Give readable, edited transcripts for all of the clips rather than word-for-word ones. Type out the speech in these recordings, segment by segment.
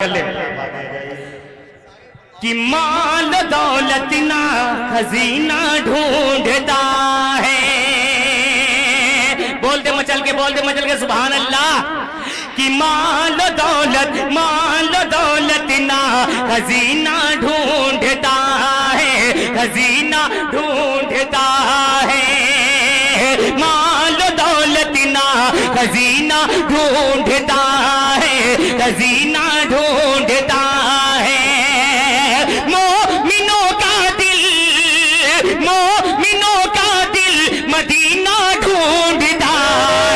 کر لیں کہ مال دولت نہ خزینہ ڈھونڈتا ہے. بول دے مچل کے سبحان اللہ. کہ مال دولت نہ خزینہ ڈھونڈتا ہے, خزینہ ڈھونڈتا ہے. مال دولت نہ خزینہ ڈھونڈتا ہے, خزینہ ڈھونڈتا ہے. مومنوں کا دل مدینہ ڈھونڈتا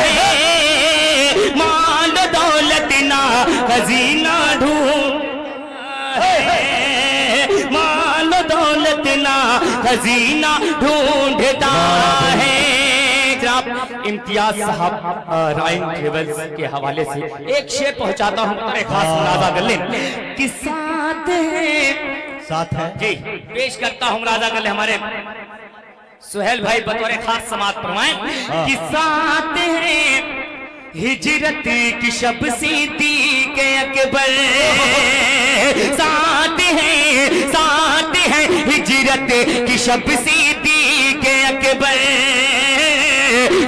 ہے. مال دولت نہ خزینہ ڈھونڈتا ہے, مال دولت نہ خزینہ ڈھونڈتا ہے. جناب امتیاز صاحب رائن ٹریولز کے حوالے سے ایک شعر پہنچاتا ہوں, خاص ملاحظہ کر لیں. کہ ساتھ ہے جی پیش کرتا ہوں, ملاحظہ کر لیں ہمارے سہیل بھائی بطور خاص سماعت فرمائیں. کہ ساتھ ہے ہجرت کی شب صدیق اکبر, ساتھ ہے ہجرت کی شب صدیق اکبر,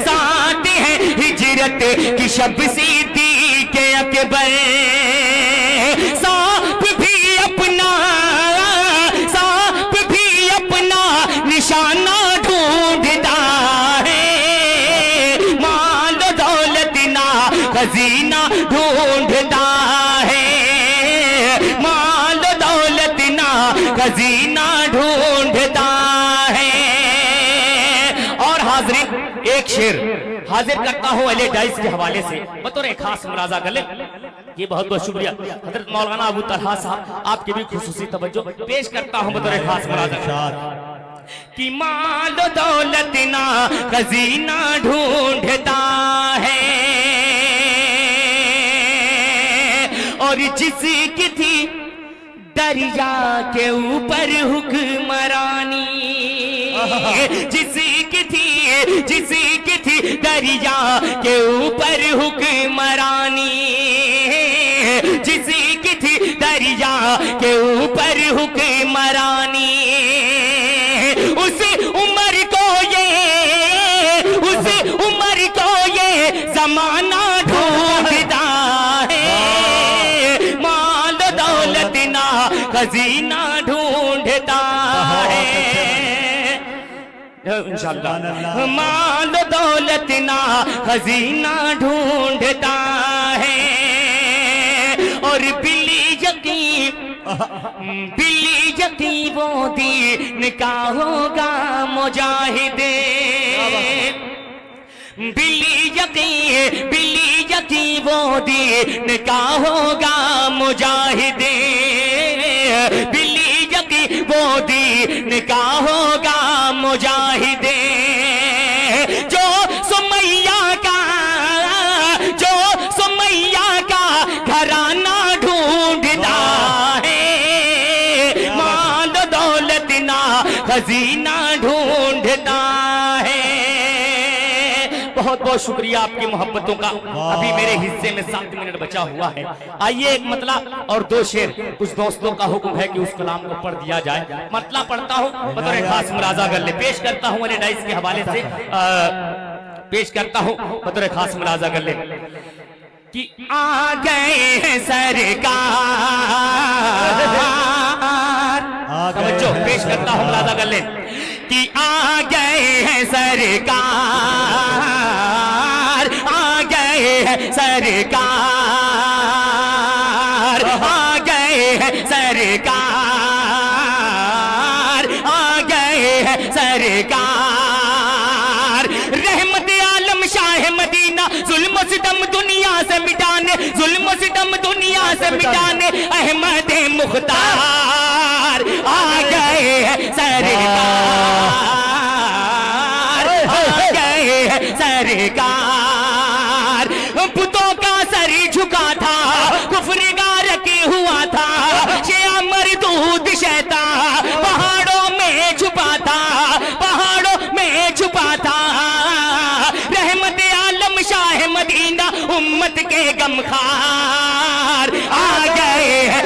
ساتھ ہے ہجرت کی شب صدیق اکبر. سانپ بھی اپنا نشانہ ڈھونڈتا ہے. مال دولت نہ خزینہ ڈھونڈتا ہے, مال دولت نہ خزینہ ڈھونڈتا ہے. اور حاضرین ایک شعر حاضر کرتا ہوں علی ڈائز کے حوالے سے بطور خاص ملاحظہ کر لیں. یہ بہت بہت شکریہ حضرت مولانا ابو طلحہ صاحب, آپ کی بھی خصوصی توجہ پیش کرتا ہوں بطور خاص ملاحظہ. کہ مال دولت نہ خزینہ ڈھونڈتا ہے, اور جس کی تھی دریا کے اوپر حکمرانی, جس کی تھی دریا کے اوپر حکمرانی, جس کی تھی دریا کے اوپر حکمرانی. اس عمر کو یہ زمانہ ڈھونڈتا ہے. مال دولت نہ خزینہ ڈھونڈتا ہے. انشاءاللہ مال دولت نہ خزینہ ڈھونڈتا ہے. اور بلی یقین وہ دین کا ہوگا مجاہد, بلی یقین وہ دین کا ہوگا مجاہد, بلی یقین وہ دین کا ہوگا مجاہد. جو سمیہ کا گھرانہ ڈھونڈتا ہے, مال دولت نہ خزینہ ڈھونڈتا ہے. بہت بہت شکریہ آپ کی محبتوں کا. ابھی میرے حصے میں 7 منٹ بچا ہوا ہے. آئیے ایک مطلع اور 2 شعر کچھ دوستوں کا حکم ہے کہ اس کلام کو پڑھ دیا جائے. مطلع پڑھتا ہوں بطور خاص ملاحظہ کر لیں, پیش کرتا ہوں علی ڈائز کے حوالے سے پیش کرتا ہوں بطور خاص ملاحظہ کر لیں. کہ آ گئے ہیں سرکار, سمجھو پیش کرتا ہوں ملاحظہ کر لیں. کہ آ گئے ہیں سرکار, آ گئے ہیں سرکار, آ گئے ہیں سرکار, آ گئے ہیں سرکار. رحمت عالم شاہ مدینہ, ظلم و ستم دنیا سے مٹانے, ظلم و ستم دنیا سے مٹانے احمد مختار آ گئے ہیں سرکار, آ گئے ہیں سرکار. بتوں کا سر جھکا تھا, کفر گار کی ہوا تھا, شیعہ مردود شیطان پہاڑوں میں چھپا تھا, پہاڑوں میں چھپا تھا. رحمت عالم شاہ مدینہ امت کے غمخوار آ گئے ہیں